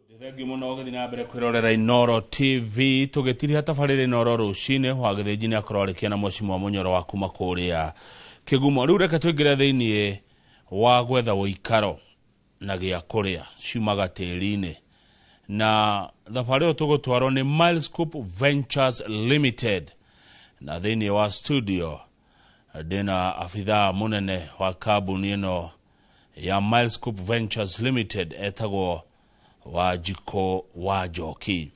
Thengi muno githina mbere kwirorera Inoro TV tugitiri hatabarire Inoro rucine hwagithiji ni akororikia na mwacimu wa munyoro wa kuma kuria kigumo riu reke twingire thiini wa gwetha uikaro na gia kuria ciumaga tiri-ini na thabari tugutwarwo ni Milescope Ventures Limited na thiini wa studio ndina afitha munene wa kambuni ino ya Milescope Ventures Limited etagwo Wajiko wa Njoki.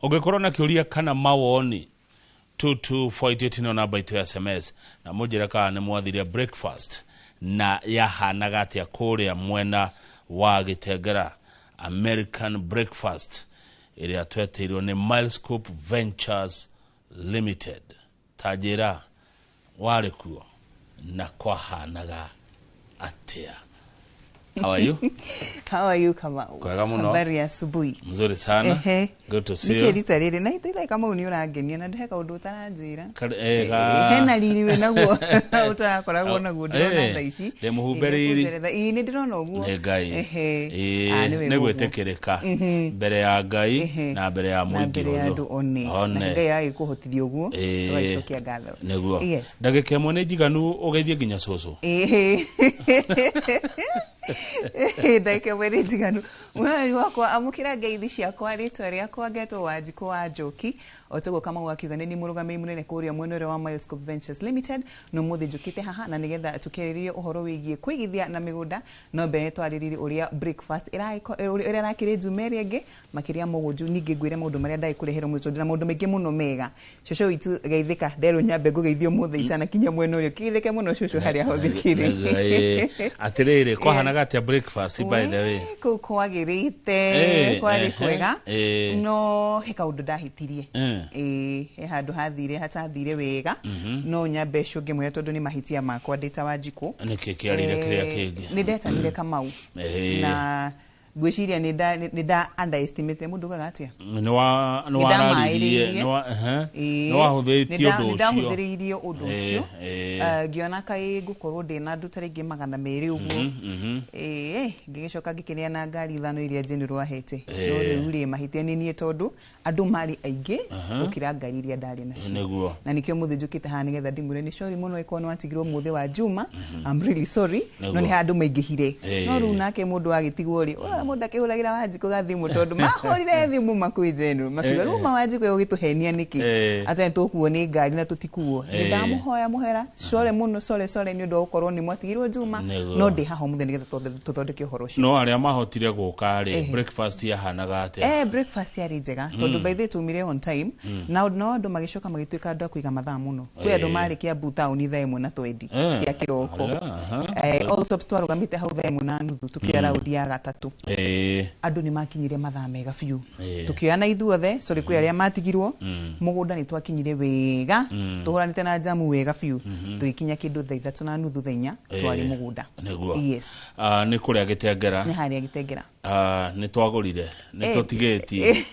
Ugekorwo na kiuria kana mawoni 2248 no namba itu ya SMS na mujira ka ne mwathire breakfast na yahanaga atia kuria mwena wa Gitengera American breakfast iria twetirwo ni Milescope Ventures Limited. Tajira wale kuo na kwa hanaga atia. How are you? How are you, Kamau? Kwega muno. Habari ya asubuhi. Mzuri sana. Good to see you. Nikirita riri na itaila kama uniurangenia na ndeka undu utananjira. Hena riri we naguo utarakoragwo naguo ndona thaici. Demuhumberiri. Ni ndirona uguo. Ngai. Ne gwetekereka mbere ya Ngai na mbere ya mwingi uyu. Ngai agikuhotithia uguo. Twacokia ngatho. Neguo. Ndagike mwe ne jiganu ugeithie ginya cucu. Ndake were jiganu mwari wakwa amukira ngeithi ciakwa ritwa riakwa ngetwo Wajiko wa Njoki otogo kama wakiuga ni murugamiri munene kuria mwenore wa Milescope Ventures Limited no muthi njukite haha na nigetha tukeririe uhoro wigie kwigithia na migunda no mbere twariririe uria breakfast ira rakire jumeri enge makiria mugunju ninge ngwire maundu maria ndai kurehera mutondo na maundu mengi muno mega shosho itu geithika ndero nyambe ngugeithio muthe itana kinya mwena urio kithike muno shosho haria hothikire atiriri kwa hanaga atia breakfast by the way kwagirite kwari kwega no heka undu ndahitirie handu hathire hatathire wega no nyambe cunge mwe tondu ni mahitia makwa ndita Wajiko niki kiarire kiria kingi ni ndetanire Kamau na gwiciria ni da underestimate mundu gagatia no wararirie no wahuthitie undu ucio ndahuthirie undu ucio ngiona kai ngukorwo ndina ndu taringi 200 uguo ngigicoka ngikinia na ngari ithano iria njeni hete no riu ri mahitia ni nie tondu andu mari aingi ukira ngari iria ndari nacio na nikio muthi njukite ha nigetha ndimure ni sorry muno ikono atigirwo muthi wa Juma I'm really sorry no ni handu maingihire no ru nake mundu agitigwo ri mundu akihuragira Wajiko gathimu tondu mahorire thimu makuijenu makiuga ruma Wajiko ugituhenia niki ata ntukuo ni ngari na tutikuo ndamuhoya muhera sore muno sore ni undu ukorwo ni mwatigirwo Juma no ndi haho muthe nigetha tuthondeke uhoro ucio no aria mahotire guka ri breakfast yahanaga ate breakfast yari njega tondu by the tumire on time na no andu magicoka magituika andu akuiga mathaa muno kwi andu mari Kiambu town ithaa 1:20 cia kiroko also twarugamite hau thaa 1:30 tukia raundi ya gatatu andu ni makinyire mathaa mega fiu tukiana ithuothe sorry kwi aria matigirwo mugunda ni twakinyire wega tuhuranite na jamu wega fiu tugikinya kindu thaa 3:30 thaa 4 twari mugunda yes ni kuria Gitengera ni haria Gitengera ni twagurire ni tutigetie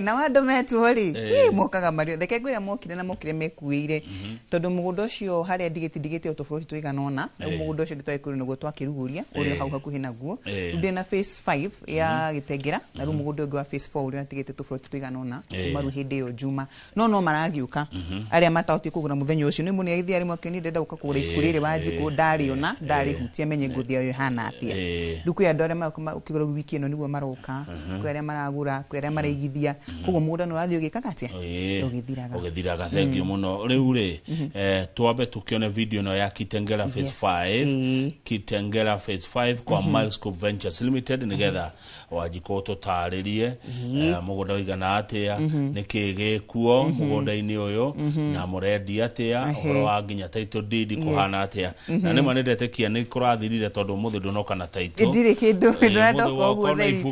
na wandu metwori mokaga mario theke ngwira mokire na mokire mekuire tondu mugunda ucio haria ndigite utofuroti twiganona mugunda ucio ngitwa ikuru nugo twakiruguria uri hau hakuhi naguo ndina phase 5 ya Gitengera na ru mugunda ungi wa phase 4 uri natigite tofuroti twiganona maru hindi yo Juma no maragiuka aria matauti kugura muthenya ucio ni muni aithi ari mwakini ndenda uka kugura ikurire Wajiko ndariona ndari hutia menye nguthia yo hana atia nduku ya ndore ukigura wiki ino niguo maroka kwi aria maragura kwi aria maraigithia kugo muda no rathio gikaka atia ugithiraga thank you muno riu ri twambe tukione video no ya Kitengera phase 5 Kitengera phase 5 kwa Milescope Ventures Limited nigetha Wajiko tutaririe mugunda wigana atia nikigi kuo mugunda-ini uyu na murendi atia uhoro wa nginya title deed kuhana atia na nima nendete kia ni kurathirire tondu muthi ndunoka na title ndire kindu ndonda ko theri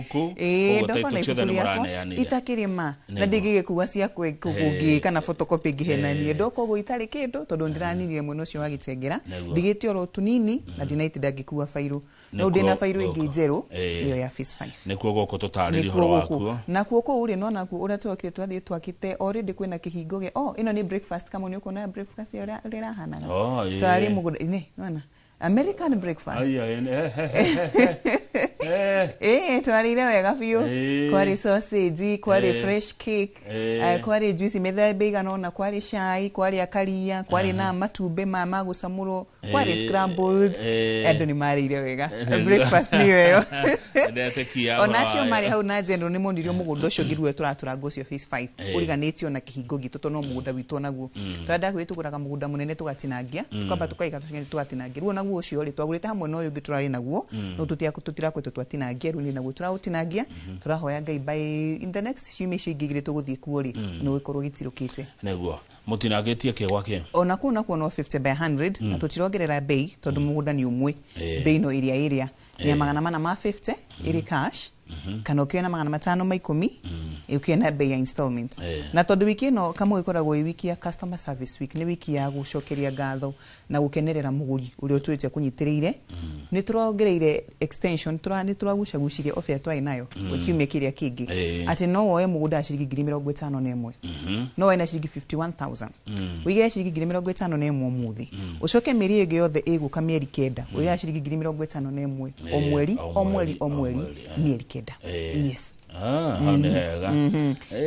title ciothe ni muraneanire itakirima na ndigigikuwa cia kugungi kana photocopy ngihenanie ndoko go itari kindu tondu ndiranirire muno cio wa Gitengera ndigite oro tunini na dinaiti ndangikuwa fairu no ndina fairu ingi njeru iyo ya phase 5 nikuo goko tutariri horo waku na kuoko uri no naku ura twakire twathie twakite already kwina kihingo ge ino ni breakfast kama ni uko na breakfast ira hanaga twari muguda ni nona American breakfast twarire wega biũ kwarĩ sausage kwarĩ fresh cake kwarĩ juice mĩthemba ĩigana ũna kwarĩ cai kwarĩ akaria kwarĩ na matumbĩ ma gũcamũrwo kwarĩ scrambled andũ nĩ marĩire wega breakfast nĩ ĩyo onacio marĩ hau na general nĩ monirio mũgũnda ũcio ngĩruo tũratũranga ũcio phase 5 ũriganĩtio na kĩhingo gitũ tondũ no mũgũnda witũ naguo twenda gwĩtũgũraga mũgũnda mũnene tũgatinangia twamba tũkaiga tũgatinangia ruo naguo ũcio rĩ twagũrĩte hamwe na ũyũ ũngĩ tũrarĩ naguo no tũtirakwĩtwo twatinangia rĩu nĩ naguo tũraũtinangia tũrahoya Ngai by in the next few measures igĩrĩ tũgũthiĩ kuo rĩ nĩ gũkorwo gĩtirũkĩte naguo mũtinangĩtie kĩgwa kĩ ona kuo no 50 by 100 na tũtirongerera bei tondũ mũgũnda nĩ ũmwe bei no ĩrĩa ya 450 ĩrĩ cash kana ũkĩona 510 ũkĩona bei ya installment na tondũ wiki ĩno kama ĩkoragwo ĩ wiki ya customer service week nĩ wiki ya gũcokeria ngatho na gũkenerera mũgũri ũrĩa ũtwĩte kũnyitĩrĩire nĩ tũrongereire extension nĩ tũragucagucirie offer twai nayo kiumia kĩrĩa kĩngĩ atĩ no woe mũgũnda ciringi 51 no woe na ciringi 51000 ũige ciringi 51 mũthĩ ũcoke mĩeri ĩngĩ yothe ĩgũka mĩeri 9 ũige ciringi 51 o mweri mĩeri 9 yes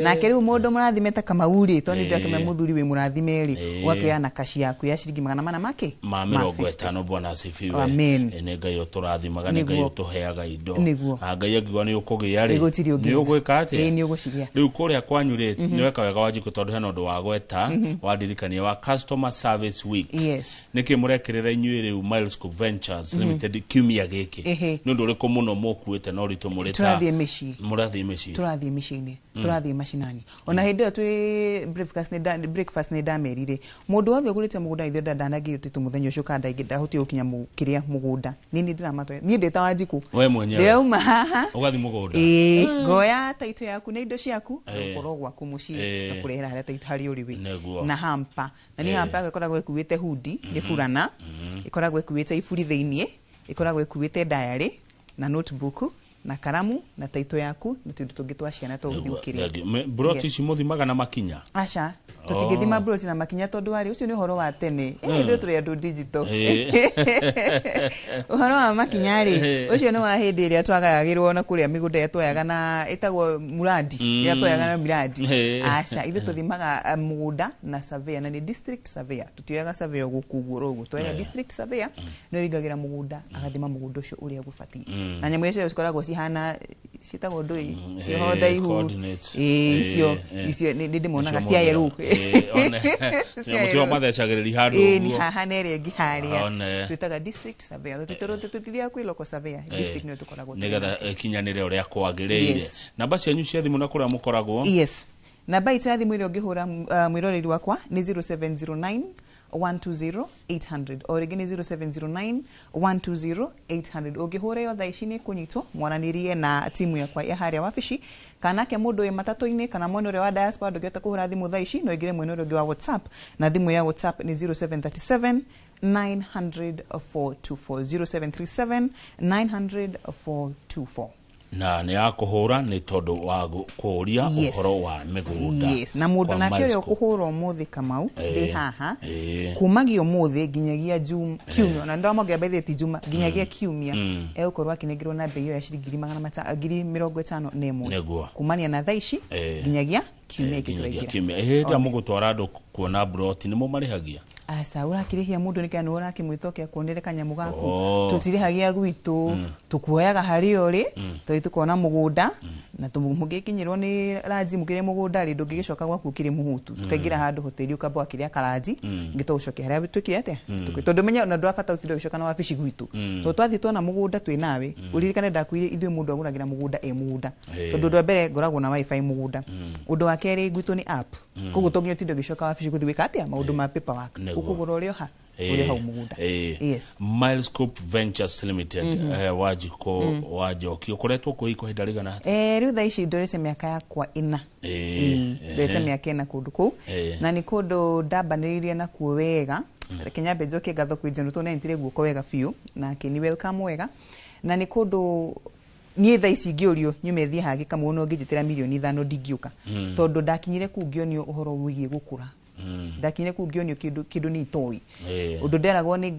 na kĩrĩu mũndũ mũrathimete kama urĩ to nĩ ndakĩme mũthuri wĩ mũrathime rĩ ũgakĩana kaci yaku ya ciringi 400 make ma 50 bwana asifiwe nĩ Ngai ũtũrathimaga nĩ Ngai ũtũheaga indo Ngai angĩwa nĩ ũkũgĩa rĩ nĩ ũgwĩka atĩ nĩ ũgũcigĩa rĩu kũrĩa kwanyu rĩ nĩ weka wega wanjikũ tondũ hena ũndũ wa gweta wandirikania wa customer service week nĩkĩ mũrekerera inyuĩ rĩu Milescope Ventures Limited kiumia gĩkĩ nĩ ũndũ ũrĩkũ mũno mũkuĩte no ritũ mũrĩta turathiĩ mĩciĩ-inĩ turathiĩ macinani ona hĩndĩ ĩyo twĩ breakfast nĩ ndamerire mũndũ wothe ũgũrĩte mũgũnda ithuĩ ndanagĩte ũtĩtũ mũthenya ũcio kana ndahotie gũkinya kĩrĩa mũgũnda niĩ ndĩramatoya niĩ ndĩta Wanjikũ we mwenyewe ndĩrauma haha ũgathiĩ mũgũnda ngoya taito yaku na indo ciaku ũkorwo gwaku mũciĩ na kũrehera harĩa taito harĩa ũrĩ wĩ na hampa na nĩ hampa ĩkoragwo ĩkuĩte hudi nĩ burana ĩkoragwo ĩkuĩte iburi thĩiniĩ ĩkoragwo ĩkuĩte diary na notebook na karamu na taito yaku na tũndũ tũngĩ twa ciana to ũthimũkĩria broti ici mũthimaga na makinya aca tũtingĩthima broti na makinya tondũ warĩ ũcio nĩ ũhoro wa tene ithuĩ tũrĩ andũ digital ũhoro wa makinya rĩ ũcio nĩ wa hĩndĩ ĩrĩa twagayagĩrwo na kũrĩa mĩgũnda ya twoyaga na ĩtagwo muradi ya twoyaga na miradi aca ithuĩ tũthimaga mũgũnda na surveyor na nĩ district surveyor tũtioyaga surveyor gũkuguo roguo twoyaga district surveyor nĩ oingagĩra mũgũnda agathima mũgũnda ũcio ũrĩa gũbatiĩ na nyamũ icio cikoragwo hana citagwo ndũi ciho ndaihu icio nĩ ndĩmonaga cia yerũ mũtio mathecagĩrĩria handũ nĩ haha na ĩrĩa ĩngĩ harĩa twĩtaga district surveyor tũtithiaga kwĩ local surveyor district nĩyo tũkoragwo nĩgetha kinyanĩre ũrĩa kwagĩrĩire namba cianyu cia thimũ na kũrĩa mũkoragwo namba itũ ya thimũ ĩrĩa ũngĩhũra mwĩroreri wakwa nĩ 0709 120-800 o rĩngĩ nĩ 0709-120-800 ũngĩhũra yo thaa ici nĩ kũnyitwo mwaranĩrie na timu yakwa ya harĩa wabici kanake mũndũ wĩ matatũ-inĩ kana mwena ũrĩa wa diaspora ndũngĩhota kũhũra thimũ thaa ici no ingĩre mwena ũrĩa ũngĩ wa WhatsApp na thimũ ya WhatsApp nĩ 0737 900-424 0737-900-424 na nĩ ya kũhũra nĩ tondũ wa kũũria ũhoro wa mĩgũnda na mũndũ nake ũrĩa ũkũhũra ũmũthĩ Kamau ndĩ haha kumagia ũmũthĩ nginyagia kiumia na ndamwambia bethe ti juma nginyagia kiumia egũkorwo akinengirwo na bei ya ciringi 51 kumania na thaa ici nginyagia kiumia kiumia hĩndĩ mũgũtwara andũ kuona broti nĩ mũmarĩhagia asa ũrakĩrĩhia mũndũ nĩ kana ũrakĩmwĩtokea kuonere kanyamũ gaku tũtirĩhagia gwitũ tũkuoyaga harĩ ũrĩ tũkona mũgũnda na mũngĩkinyĩrwo nĩ ranji mũkĩrĩ mũgũnda rĩ ndũngĩgĩcoka gwaku kĩrĩ mũhutu tũkaingĩra handũ hoteli ũkamba wakĩrĩa karanji ngĩtũgũcokia harĩa twĩkire atĩa tondũ menya na ndwabata ũtinde ũgĩcoka na wabici gwitũ tondũ twathiĩ tuona mũgũnda twĩ nawe ũririkane ndakwire ithuĩ mũndũ agũragĩra mũgũnda mũgũnda tondũ ũndũ wa mbere ngoragwo na wifi mũgũnda ũndũ wa kerĩ gwitũ nĩ app koguo to nginya ũtinde ũgĩcoka wabici gũthiĩ gwĩka atĩa maũndũ ma paperwork ũkũgũra ũrĩa ha ũrĩa hau mũgũnda Milescope Ventures Limited Wanjikũ Wanjoki ũkoretwo kũ ihinda rĩigana atĩa rĩu thaa ici ndorete mĩaka yakwa 4 ndorete mĩaka 4 kũndũ kũu na nĩ kũndũ ndambanĩrĩirie nakuo wega Kenya Benjo kĩngatho kwĩ njano tondũ nĩntire guoko wega biũ na kĩni welcome wega na nĩ kũndũ niĩ thaa ici ngĩũrio nyume thiĩ hangĩ kamwe no ngĩnjĩtĩra milioni 5 ndingĩũka tondũ ndakinyire kũu ngĩonio ũhoro wĩgiĩ gũkũra ndakine kungionio kindu ni itoi undu nderagwo ni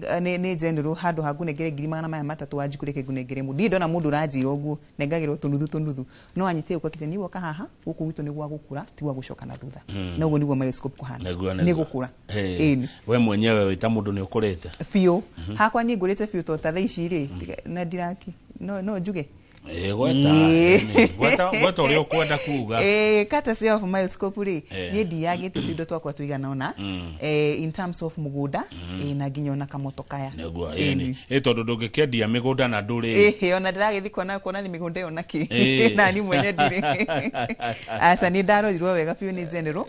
general handu ha ngunengere 300 wanjikure ngunengere mu ndona mundu ranjira uguo nengagirwo tunuthu no anyite ukwa kijani woka haha guku gwitu ni gwa gukura ti gwa gucoka na thutha na uguo niguo Milescope kuhana ni gukura we mwenyewe wita mundu ni ukurite fio hakwa ni ngurite fio to tatha ici ri na ndiraki no njuge gwata uri ukwenda kuga courtesy of Milescope ri ni ndiagite tindo twakwa tuigana ona in terms of mugunda na nginya ona kamotokaya negwa tondu ndungikendia migunda na nduri ona ndiragithi kuona ni migunda yo naki na ni mwenye ndire asa ni ndarorirwo wega fiu ni general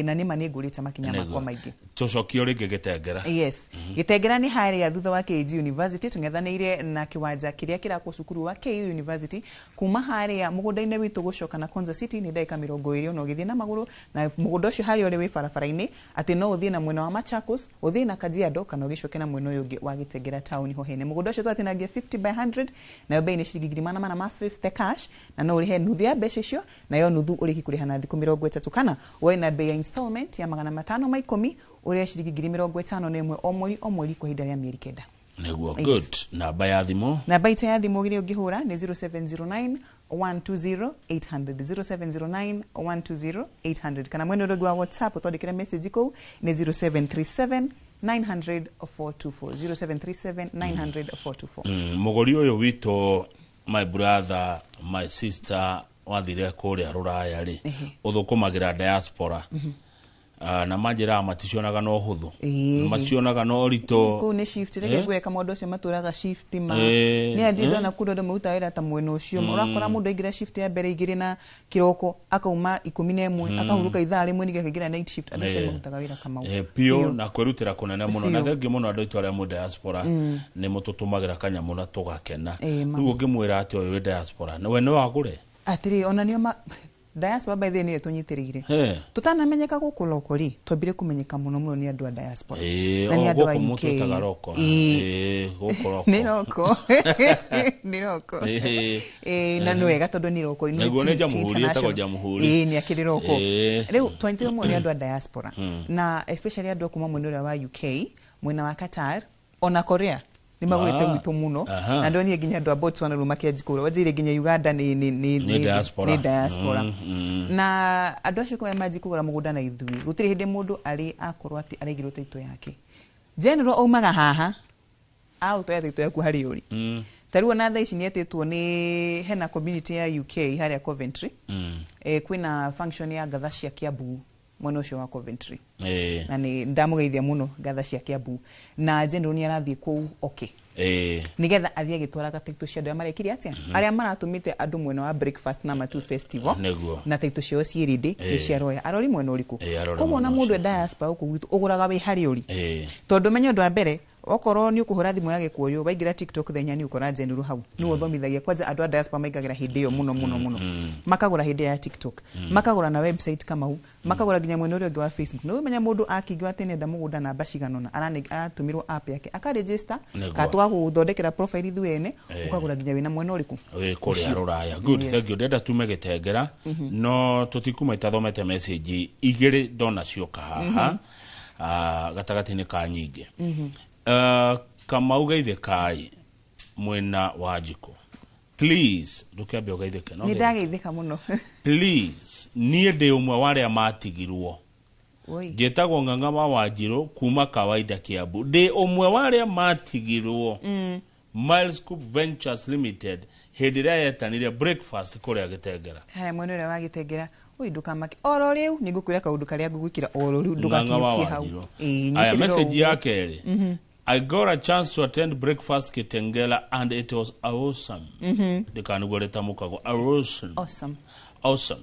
na ni mani ngurite makinya makwa maingi tucokio ringi Gitengera yes Gitengera ni haria thutha wa KG University tung'ethanire na kiwanja kiria kirako cukuru wa KU University kuma haria mugunda-ine witu gucoka na Konza City ni dakika 20 no githie na maguru na mugunda ucio hari uri wi barabara-ini ati no uthie na mwena wa Machakos uthie na Kajiado kana ugicoke na mwena uyu ungi wa Gitengera town ho hene mugunda ucio twatinagia 50 by 100 na bei ni ciringi 50 cash na no urihe nuthu ya mbeca icio na yo nuthu uriki kuriha na thiku 30 kana we na bei ya installment ya 510 urihe ciringi 50 na imwe o mweri kwa hinda ya mieri 9 negwo good namba ya thimu namba ita ya thimu gire ungihura ni 0709 120 800 0709 120 800 kana mwene urogi wa WhatsApp utodikira message ko ni 0737 900 424 0737 900 424 mugori uyu wito my brother my sister wathire kuria ruraya ri uthukumagira diaspora na majira maticionaga no huthu macionaga no rito ko ne shift rege gweka modo se maturaga shift ma ni andiro na kudo muta era ta mweno cio urakora mundu igira shift ya mbere igire na kiroko akauma 11 akahuruka ithaa rimwe nige kigira night shift adose mutaga wira kama pio na kwerutira kunene muno na thengi muno andu itwara mu diaspora ni mututumagira kanyamu na tugakena riu ngimwira ati oyo diaspora we no agure atiri ona nio diaspora by the way tunyitirigire tutanamenyeka guku lokori twambire kumenyeka muno ni andu a diaspora na ni andu a UK ni roko na no wega tondu ni roko ni jamuhuri etagwo jamuhuri ni akiri roko riu twanyitire mu ni andu a diaspora na especially andu kuma mwena wa UK mwena wa Qatar ona Korea ni magwete mwitu muno na ndo ni ginya ndo Botswana ruma kia jikura wajire ginya Uganda ni diaspora na andu acio ko maji kugura mugunda na ithui gutiri hindi mundu ari akorwo ati aregirwo taito yake general oumaga haha au to taito yaku hari uri taruo na thaici ni etitwo ni hena community ya UK hari ya Coventry kwina function ya gatha cia Kiambu mwena ucio wa Coventry na ni ndamugeithia muno gatha cia Kiambu na general ni arathie ku nigetha athie gitwaraga taito cia andu marekiri atia aria maratumite andu mwena wa breakfast na matu festival na taito cio ciirinde cia roya arori mwena uriku koguo na mundu diaspora uku gwitu uguraga wi hari uri tondu menyo ndo mbere okoro ni ukuhura thimu ya gikuyu baigira TikTok thenya ni ukora general hau ni uthomithagia kwanza andu a diaspora maigagira hindi yo muno makagura hindi ya TikTok makagura na website kama hu makagura ginya mwene uri wa Facebook no menya mundu akigwa tene nda mugunda na bashiganona aratumirwo app yake aka register katwa guthondekera profile thuene ukagura ginya wina mwene uriku kuri aruraya good thank you dada tume Gitengera no tutikuma itathomete message igiri dona cioka haha gatagati-ini ka nyingi kama ugeithe kai mwena wajiko please ndukiambe ugeithike no ni ndageithika muno please nie ndi umwe waria matigirwo jetagwo Ng'ang'a Wanjiru kuma kawaida Kiambu ndi umwe waria matigirwo Milescope Ventures Limited hediria yetanire breakfast kuria Gitengera haya mwene ura wa Gitengera uiduka maki oro riu nigukwira kaundu karia ngugukira oro riu ndugakiukie hau aya message yake ri I got a chance to attend breakfast Gitengera and it was awesome. Ndikanugoreta mukago awesome. Awesome. Awesome.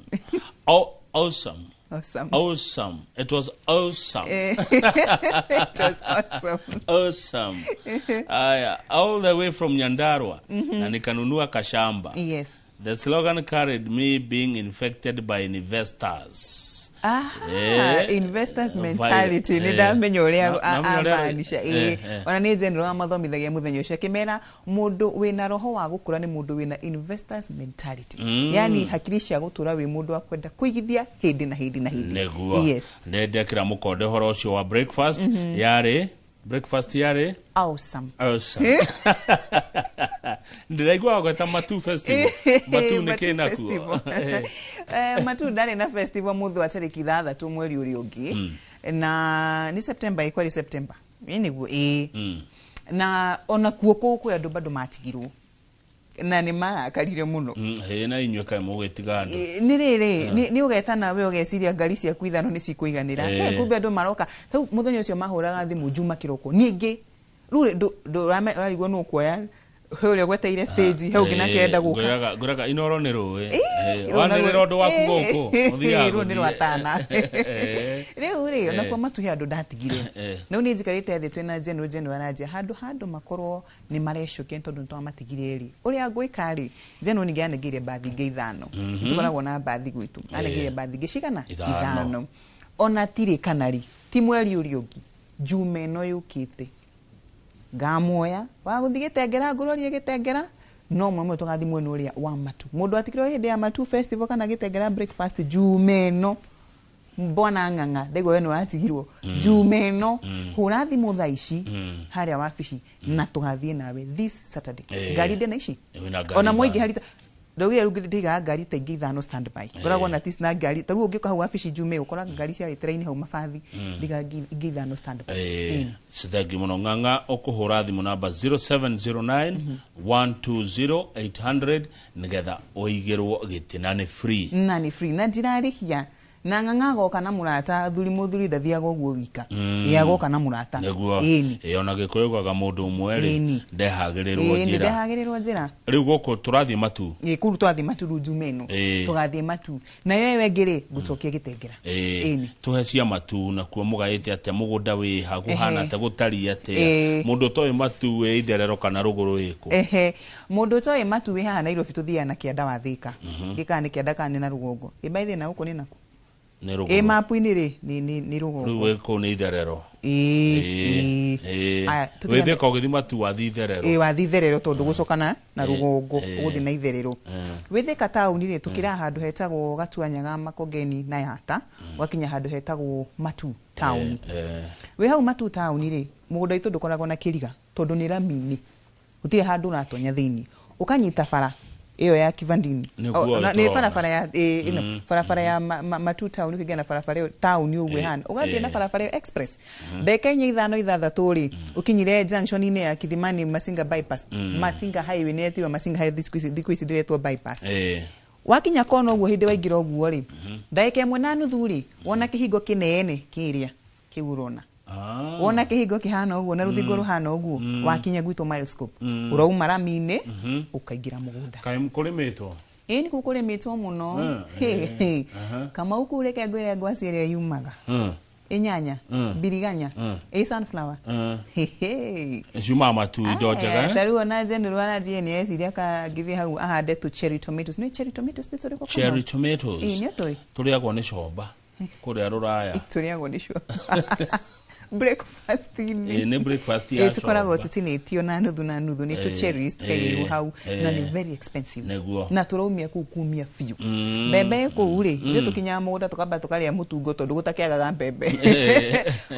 Awesome. Awesome. Awesome. It was awesome. It was awesome. Awesome. All the way from Nyandarua. Na nikanunua kashamba. Yes. The slogan carried me being infected by investors. Investors mentality ni ndamenya uria amaanisha ona ni general wa mathomithagia muthenya ucio kimera mundu wina roho wa gukura ni mundu wina investors mentality yani hakiri cia gutura wi mundu akwenda kuigithia hindi na hindi na hindi. Yes, ndekira mukonde horo ucio wa breakfast yari breakfast yari awesome. Ndiraigwa gweta Matu Festival. Matu ni kina kuo. Matu ndari na festival muthu atariki 3 mweri uri ungi na ni September ikwari September niguo na ona kuo kuo andu bado matigirwo na ni marakarire muno na inywe kai mugwitiga ni riri ni ugeta nawe ugeciria ngari cia kuithano ni cikuiganira kumbe andu maroka tau muthenya ucio mahuraga thimu juma kiroko ningi rure ndo rarigwo no kuoya hore gweteire stage hau gina kenda guka guraga inoro ni ruwe wanire rondo waku goko muthia ru ni rwatana riu ri ona kwa Matu handu ndatigire no ni njikarite thi twina jeno anaje handu makorwo ni marecoke tondu ntwa matigire ri uria ngwikari jeno ni ngianegire bathi ngeithano tukoragwo na bathi gwitu anegire bathi ngicigana ithano ona tiri kanari ti mweri uri ungi jume no yukite ngamoya wa guthigitengera ngurorie gitengera no mwe tugathi mwenu uria wa Matu mundu atikiro hindi ya Matu Festival kana gitengera breakfast jumeno mbona nganga ndego yenu atigirwo jumeno hurathi muthaici haria wafici na tugathie nawe this Saturday ngari de na ici ona mwingi harita ndogire rugidiga ngari taingi ithano standby ngoragwo na tis na ngari taru ungika hau wafici jume ukora ngari cia train hau mafathi diga ithano standby sithagi muno nganga okuhura thimu namba 0709 120 800 nigetha oigirwo gitinane free na njirarihia na nganga goka na murata thuri muthuri ndathiaga uguo wika yagoka na murata ona gikoyugaga mundu umwe ndehagirirwo njira riu goko turathie Matu kuru twathie Matu rujumeno tugathie Matu na yewe ngiri gucokia gitengera tuhe cia Matu na kuo mugaite ate mugunda wi haguhana ate gutari ate mundu toy Matu we itherero kana ruguru iko mundu toy Matu wi haha Nairobi tuthia na kianda wa Thika gikani kianda kani na rugongo ibaithe na uko ni naku mapu ni rugongo ruwe ko ni itherero wethe ko githi Matu wa itherero wa itherero tondu gucokana na rugongo uguthi na itherero wethe ka tauni ri tukira handu hetagwo Gatuanyaga Makongeni na Yata wakinya handu hetagwo Matu town we hau Matu town ri mugunda itu ndukoragwo na kiriga tondu ni ramini utire handu uratonya thini ukanyita bara iyo ya Kivandini ni farafara ya farafara ya Matu town ukigena farafara town ugwe hana ugathie na farafara express ndekenya ithano ithathatũ ri ukinyire junction ine ya Kithimani Masinga bypass Masinga highway netiro Masinga highway this diretwo bypass wakinya kono uguo hindi waingira uguo ri ndaike mwe na nuthu ri wona kihingo kinene kiria kiurona wona kihingo kihana uguo na ruthingo ruhana uguo wakinya gwito milescope urauma ramine ukaingira mugunda kai mukurimitwo ni kukurimitwo muno kama ukureke ngwire ngwasi iria yumaga inyanya biriganya sunflower juma Matu indo njega taru ona general anaje ni esiria ka githi hau ahande tu cherry tomatoes ni cherry tomatoes ni turi ko cherry tomatoes ni toi turiagwo ni coba kuria ruraya turiagwo ni coba breakfast ni breakfast ya tukoragwo tutinitio na nuthu ni tu cherries tukairu hau na ni very expensive na turaumia kukumia fiu bebe ko uri ndio tukinya mugunda tukamba tukaria mutungo tondu gutakiagaga mbembe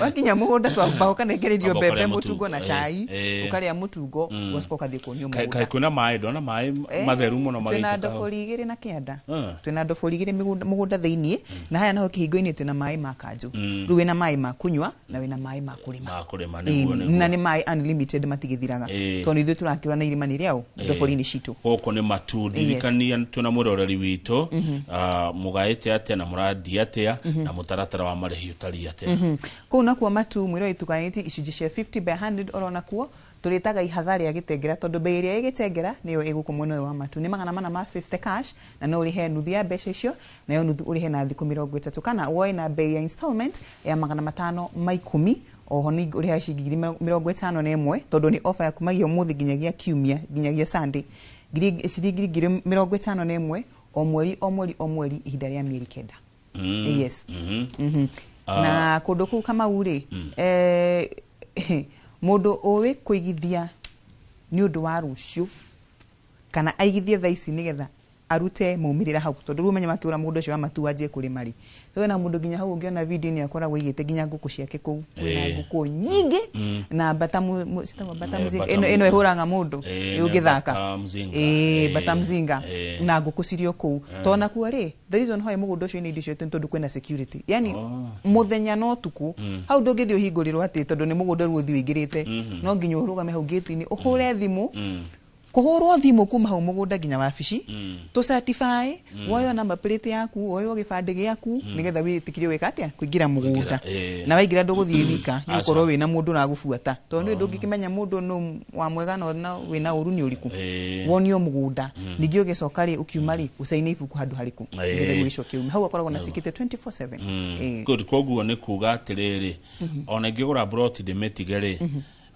wakinya mugunda twamba kanegererio mbembe mutungo na cai ukaria mutungo wacoka thie kunyo mugunda kai kuna mai ndona mai matheru muno marita twina ndobori igiri na kianda twina ndobori igiri mugunda thiini na haya naho kihingo-ini twina mai ma kanju riu wina mai ma kunywa na wina mai ma kurima na ni mai unlimited matigithiraga tondu ithu turakirwa na irima ni riao ndobori-ini citu goko ni Matu ndirikania tuna muroreri witu mugaite atia na muradi atia na mutaratara wa marehi utari atia ko na kuo Matu mwiro itukaniti icunji cia 50 by 100 orona kuo turitaga ihathari ya gitengera tondu bei iria igitengera niyo iguku mweno wa Matu ni 400 ma 50 cash na no urihe nuthu ya mbeca icio na yo nuthu urihe na thiku 30 kana woi na bei ya installment ya 500 ma 10 oho ni urihe ciringi 50 na imwe tondu ni offer ya kumagio muthi ginyagia kiumia ginyagia Sunday ciringi 51 o mweri ihinda rĩa mĩeri 9. Yes. Na kũndũ kũu kama uri mũndũ ũĩ kũigithia nĩ ũndũ wa rũciũ kana aigithie thaa ici nigetha arute maumirira hau tondu rumenye makiura mundu ucio amatu anjie kurima ri so na mundu ginya hau ungiona video ni akoragwo igite ginya nguku ciake kuu na nguku nyingi na batamu sitagwa batamu ino ehuranga mundu ugithaka batamzinga na nguku cirio kuu tona kuo ri the reason why mugundu ucio ni ndicio tondu kwena security yani muthenya no tuku hau ndungithio hingurirwo ati tondu ni mugundu ruthi wingirite no ginya urugame hau gate ni uhure thimu kuhurwo thimu kuma hau mugunda ginya wabici to certify woyo number plate yaku woyo gibande giaku nigetha witikirio weka atia kuingira mugunda na waingira nduguthie thika ni ukorwo wina mundu na gufuata tondu ndungikimenya mundu no wa mwega na wina uru ni uriku wonio mugunda ningi ugicoka ri ukiuma ri usaine ibuku handu hariku nigetha gwico kiume hau akoragwo na sikite 24/7 good koguo ni kuga atiriri ona ingigura broti de metigere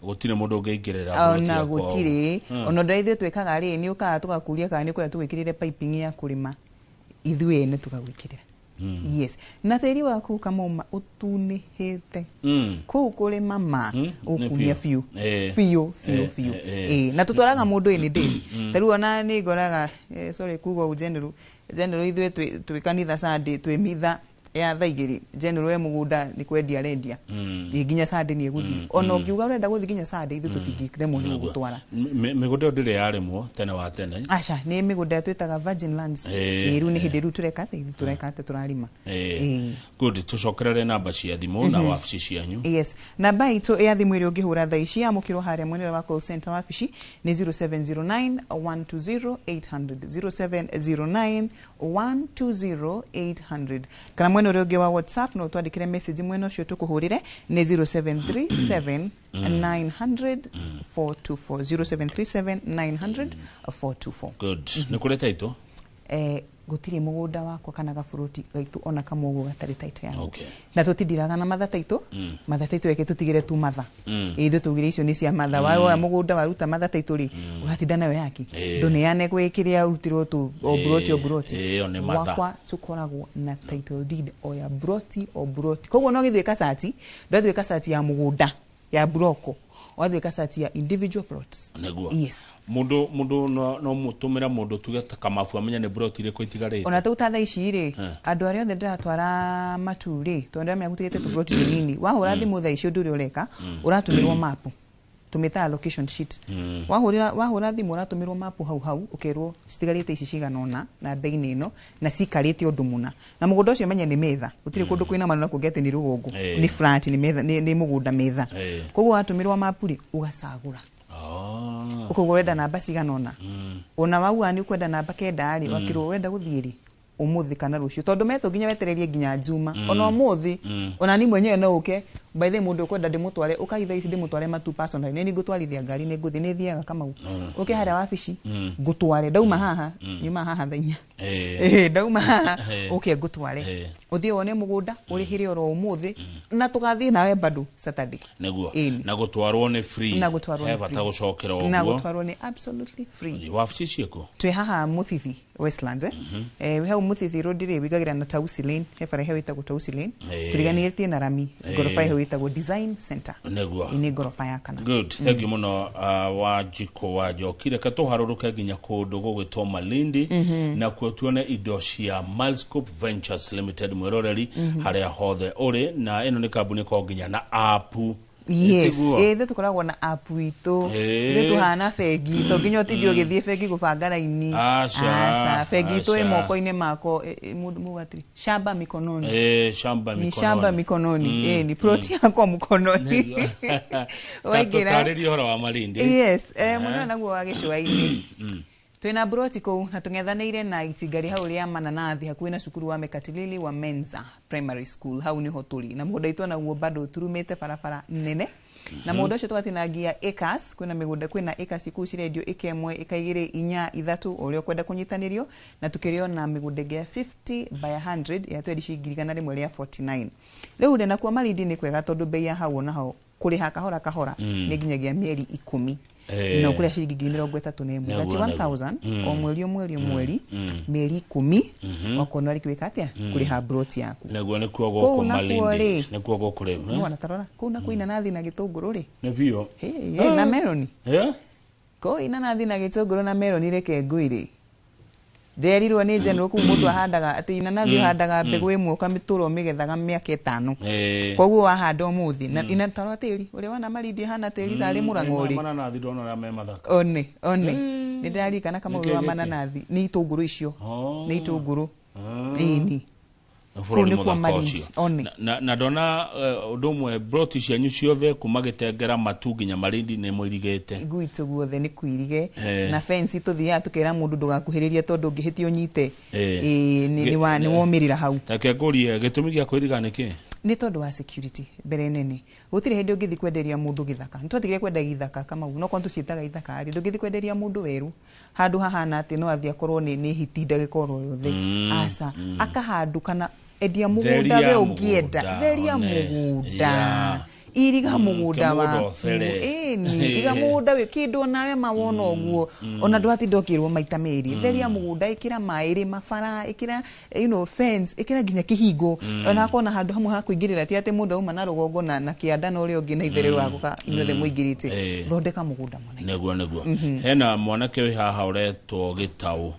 gutire mundu ungeingirira broti na gutire ona ndaithio twekaga ri ni ukaga tugakuria kana ni kwa tugwikirire piping ya kurima ithue ne tukagwikirira yes na tiri waku kama uma utunihite ku kurima ma ukumia fiu na tutwaraga mundu ini ndi tari ona ni ngoraga sorry kugo general ithue twikanitha Sunday twimitha ya thaigiri general we mugunda ni kwendia rendia nginya Sunday ni eguthi ona ungiuga urenda guthi nginya Sunday ithu tutingiremo ni gutwara migunda ndire yaremwo tene wa tene acha ni migunda twitaga virgin lands iru ni hindi ru tureka turarima good tucokerere namba cia thimu na wabici cianyu yes namba itu ya thimu iri ungihura thaa ici amukirwo haria mwene wa call center wabici ni 0709 120 800 0709 120 800 kana mwene uri wa WhatsApp no twandikire message mwene ucio tukuhurire ni 0737 900 424 0737 900 424 good nikureta ito gutire mugunda wakwa kana gafuruti gaitu ona kamogo gatari taito yangu na tutidiraga na matha taito matha taito yake tutigire tu matha ithu tugire icio ni cia matha wa mugunda waruta matha taito ri uratinda nayo yaki ndone yane gwikiria urutirwo tu obroti wakwa tukoragwo na title deed o ya broti koguo no githwe kasati ndathwe kasati ya mugunda ya broko wathwe kasati ya individual plots yes mundu no mutumira mundu tugeta kamafu amenya ne broti ire ko itigarete ona tutatha ici ri andu aria othe ndiratwara maturi tondu amya gutigete tu broti nini wahura thimu tha icio nduri ureka uratumirwo mapu tumita location sheet wahura thimu uratumirwo mapu hau ukerwo citigarite ici ciganona na beini ino na cikarite undu muna na mugunda ucio menye ni metha utire kundu kwina manona kugete ni rugongo ni flat ni metha ni mugunda metha koguo watumirwo mapu ri ugacagura ukugurenda namba ciganona ona wauga ni ukwenda namba kenda ari wakirwo urenda guthiri umuthi kana rucio tondu meto ginya wetererie ginya juma ona umuthi ona ni mwenyewe no uke by the mundu ukwenda ndimutware ukaitha ici ndimutware matu personal ni ngutwarithia ngari ni nguthi ni thiaga kama uke haria wabici ngutware ndauma haha nyuma haha thainya ndauma haha uke ngutware uthie wone mugunda urihire oro umuthi na tugathie nawe bado Saturday neguo na gutwarwo ni free bata gucokera oguo na gutwarwo ni absolutely free wabici cieko twi haha Muthithi Westlands we hau Muthithi road ri wigagira na Tausi Lane hebara he wita Tausi Lane kuriganirtie na Rami gorofa he wita design center neguo ini gorofa ya kana good thank you muno wa jiko wa jokire ka tuharuruka ginya kundu gugwitwo Malindi na kutuone indo cia Milescope Ventures Limited mwiroreri haria hothe uri na ino ni kambuni ko ginya na app yes tukoragwo na app itu tuhana fegi to ginya tidio githie fegi gubanga raini fegi to moko-ine mako mugatri shamba mikononi shamba mikononi ni plot yako mkononi wagira horo wa Malindi yes muno naguo wagicwa-ini twina broti ko na tung'ethanire na itigari hau ria Mananathi hakuhi na cukuru wa Mekatilili wa Menza Primary School hau ni hoturi na mugunda itu naguo bado turumite barabara nene na mugunda ucio twatinagia acres kwina migunda kwina acres iku cirendio ikemwe ikaigire inya ithatu uria kwenda kunyitanirio na tukirio na migunda ya 50 by 100 ya twendi cingirigana rimwe ria 49 riu na kwa Malindi ni kwega tondu bei ya hau na hau kuriha kahora ni nginyagia mieri 10 na ukule shilingi 31 ati 1000 o mweri meri 10 wakono ari kwika atia kuri ha broti yaku naguo ni kuo goko malindi ni kuo goko kure no natarora kuna kuina nathi na gitunguru ri ne bio na meloni ko ina nathi na gitunguru na meloni reke nguire Derirwo ni general ku mundu ahandaga ati ina nathi handaga mbegu imwe ukamituro migethaga miaka 5 koguo wahanda umuthi na ina tarwa tiri uri wana marindi hana tiri tari murangori mananathi ndona ria me mathaka one ni ndari kana kama uri wa mananathi ni itunguru icio ni itunguru ini Furoni muthako na ndona ndumwe broti cianyu ciothe kuma gitengera matu nginya marindi ne muirigete guitu guothe ni kuirige na fence tuthia tukira mundu ndugakuhiriria tondu ngihitio nyite ni womirira hau take ngurie gitumi gia kuiriga niki ni tondu wa security mbere nene gutire hindi ungithi kwenderia mundu githaka ntwatigire kwendagia githaka kama no kontu ciitaga ithaka ari ndungithi kwenderia mundu weru handu hahana ati no athia korwo ni hitinda gikoro yothe asa akahandu kana edia mugunda we ugienda theria mugunda iriga mugunda wa ni iga mugunda we kindu nawe mawona oguo ona ndwati ndokirwo maita meri theria mugunda ikira mairi mafara ikira fence ikira ginya kihingo ona kona handu hamwe ha kuingirira ti ati mundu uma na rugongo na kianda no ri ongi na itherero aguka inyothe muingirite thondeka mugunda munene neguo hena mwanake we haha uretwo Gitau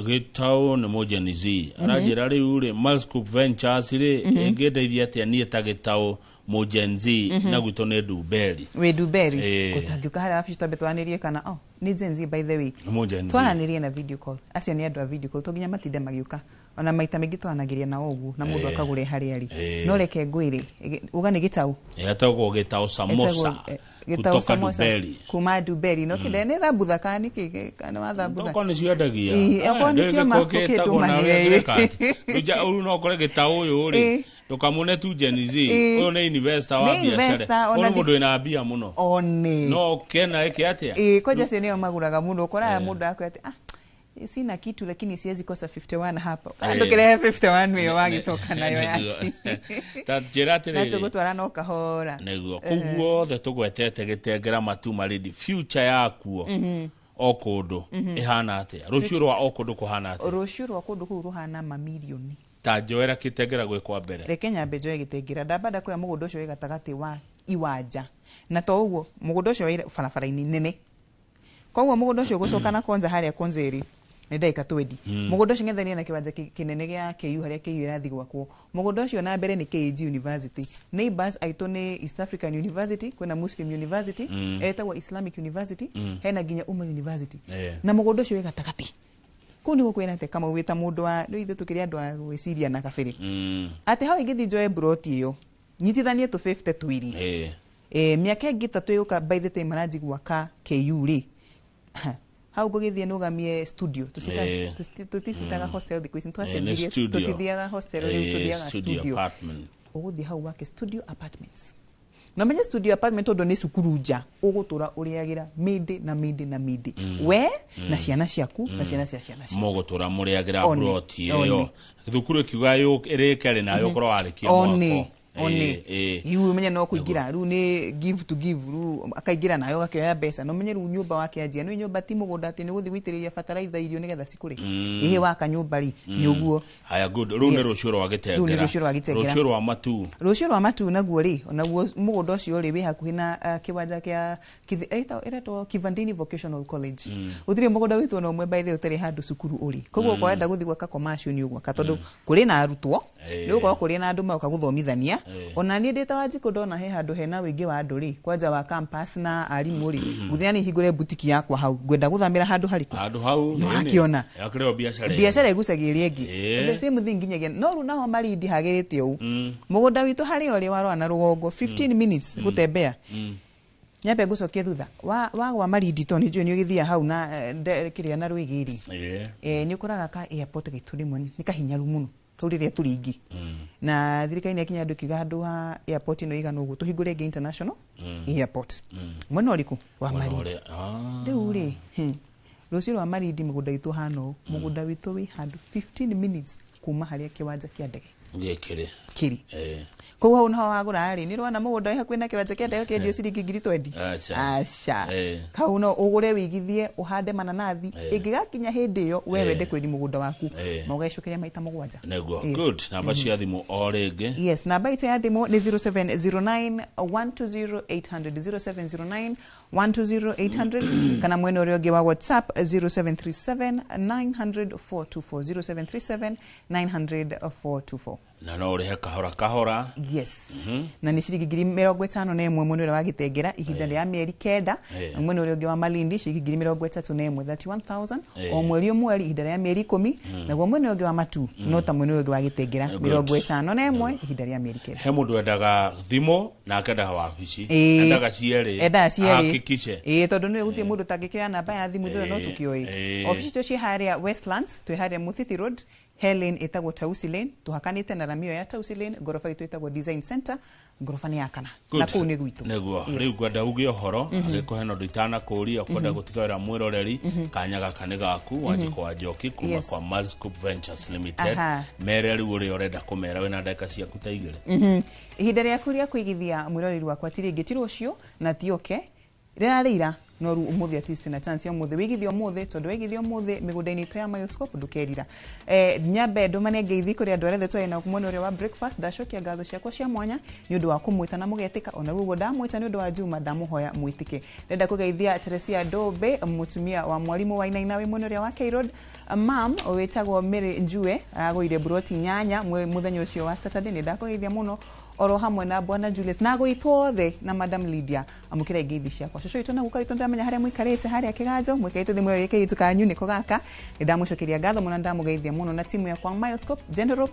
Gitau ni mujenizi arajira riu ri Malscoop Ventures ri ingedeithia ati ani ta Gitau mujenzi na gwito ne Duberi we Duberi kutangiuka hara afishta betwanirie kana ni jenzi by the way mujenzi twananirie na video call acio ni andu a video call toginya matinde magiuka ona maita mingi twanagiria na ogu na mundu akagure hari ari no reke ngwire uga ni Gitau yatagwo Gitau samosa kutoka Duberi kuma Duberi no kide ne thambutha kani kike kana wathambutha toko ni ciendagia oko ni cio makukitu manire uja uru no kore Gitau uyu ri tukamune tu jenizi uyu ni investor wa biashara uyu mundu ina bia muno one no kena eke atia koja seneo maguraga mundu ukora mundu akwete sina kitu lakini siwezi kosa 51 hapa ndokere 51 wewe wagitoka nayo yake tajirate ni natugutwara no kahora neguo kuguo the tugwetete gitengera matu maridi future yakuo okundu ihana atia rucio rwa okundu kuhana atia rucio rwa kundu ku ruhana mamilioni tajoera kitengera gwikwa mbere rekenya mbejo gitengera ndabada kwa mugundo ucio gatagati wa iwanja na to uguo mugundo ucio wa barabara-ini nene koguo mugundo ucio gucoka na konza haria konzeri ni ndaika 20 mugundo ucio ngethania na kiwanja kinene gia KU haria KU irathi gwakwo mugundo ucio na mbere ni KG University neighbors aito ni East African University kwena Muslim University etagwa Islamic University hena ginya University na mugundo ucio gatagati kuni gukwena te kama wita mundu wa ndo ithu tukiria andu a gwiciria na kabiri ate hau ingithi joe broti iyo nyitithanie tu 50 twiri miaka ingi 3 yuka by the time maraji gwaka KU ri hau gugithie nugamie studio tutisitaga hostel the question twacenjirie tutithiaga hostel ri tuthiaga studio apartment uguthi hau wake studio apartments na menye studio apartment odo ni cukuru nja ugutura uriagira mindi na mindi we na ciana ciaku na ciana cia ciana ciaku mugutura muriagira broti iyo thukuru kiuga yo irikere na yo korwo arikia mwako iu menye no kuingira ru ni give to give ru akaingira nayo gakioya mbeca no menye ru nyumba wake anjia no nyumba ti mugonda ati ni guthi gwitiriria fertilizer irio nigetha cikure ihe waka nyumba ri nyuguo haya good ru ni rucio rwa gitengera rucio rwa matu naguo ri onaguo mugonda ucio ri wi hakuhi na kiwanja kia eretwo Kivandini Vocational College uthire mugonda witu no mwe by the utari handu cukuru uri koguo kwenda guthi gwaka commercial ni ugwa katondu kuri na arutwo ni uko kuri na andu mauka guthomithania ona ni ndeta wajiko ndona he handu hena wingi wa andu ri kwanja wa campus na arimu ri guthiani hingure butiki yakwa hau gwenda guthamira handu hariku handu hau akiona yakreo biashara igucagiria ingi the same thing nginyagia no ru naho marindi hagirite u mugunda witu hari ori warwa na rugongo 15 minutes gutembea nyambe gucokie thutha wa marindi to ni juni ugithia hau na kiria na ruigiri ni ukuraga ka airport gitu rimwe ni kahinyaru muno turiria turingi na thirikaini akinya andu kiga andu ha airport no igana ugu tuhingure ngi international airport mwena uriku wa marindi riu ri rucio rwa marindi mugunda witu hano mugunda witu wi handu 15 minutes kuma haria kiwanja kia ndege Gekere. Kiri. Koguo hau naho wagura ri ni rwana mugunda wi hakuhi na kiwanja kia ndege kendio ciringi 20. Acha. Kau no ugure wigithie uhande mananathi ingigakinya hindi iyo we wende kwedi mugunda waku na ugacokeria maita mugwanja. Neguo. Good. Namba cia thimu o ringi. Yes, namba itu ya thimu ni 0709 120 800 0709 120 800 kana mwene uri oge wa WhatsApp 0737 900 424 0737 900 424. Na no urihe kahora. Yes. Na ni ciringi 51 mwene uri wa Gitengera ihinda rĩa mieri 9 mwene uri oge wa Malindi ciringi 31 31000 o mweri omwe ihinda rĩa mieri 10 naguo mwene uri wa Matu no ta mwene uri wa Gitengera 51 ihinda rĩa mieri 9. He mundu endaga thimo na akenda wabici endaga cieri hakikishe tondu ni gutie mundu tangikira namba ya thimu ndo no tukioi office to ci haria Westlands tu haria Muthithi Road Helen etagwo Tausi Lane tuhakanite na ramio ya Tausi Lane gorofa itu etagwo Design Center gorofa ni yakana na kuu ni gwitu neguo riu gwenda ugie horo agikuhe no nditana kuria kwenda gutigawira mwiroreri kanyaga kanigaku waje kwa Njoki kuma kwa Malscope Ventures Limited mere riu uri urenda kumera wina ndaka cia kutaigire ihinda rĩa kuria kuigithia mwiroreri wakwa tiri ngitirwo ucio na tioke rira no ru umuthi at least na chance ya umuthi wigithio umuthi tondu wigithio umuthi migunda-ini itu ya Milescope ndukerira nyambe ndumane ngeithi kuri andu arethe twena kumona uri wa breakfast ndacokia ngatho ciakwa cia mwanya ni undu wa kumwita na mugetika ona rugo ndamwita ni undu wa Juma ndamuhoya mwitike ndenda kugeithia Teresia Dobe mutumia wa mwalimu wa Inaina we mwene wa K-Road mam wetagwo Mary Njue agoire broti nyanya muthenya ucio wa Saturday ni ndakugeithia muno oro hamwe na bwana Julius nago itwothe na madam Lydia amukira ngeithi ciakwa coco itu na gukaito ndamenya haria mwikarite haria kiganjo mwikaite thimu yo yake itu kanyu niko gaka ndamucokeria ngatho muno ndamugeithia muno na timu ya kwa Milescope General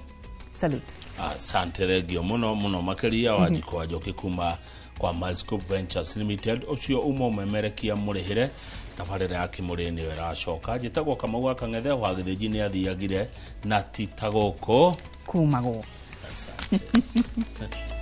salute. Asante regio muno makeria wajiko wa Njoki kuma kwa Milescope Ventures Limited ucio umemerekia murihire tabarira ya kimurini weracoka jitagwo Kamau Akang'ethe wa Githiji ni athiagire na titagoko kumago. Asante.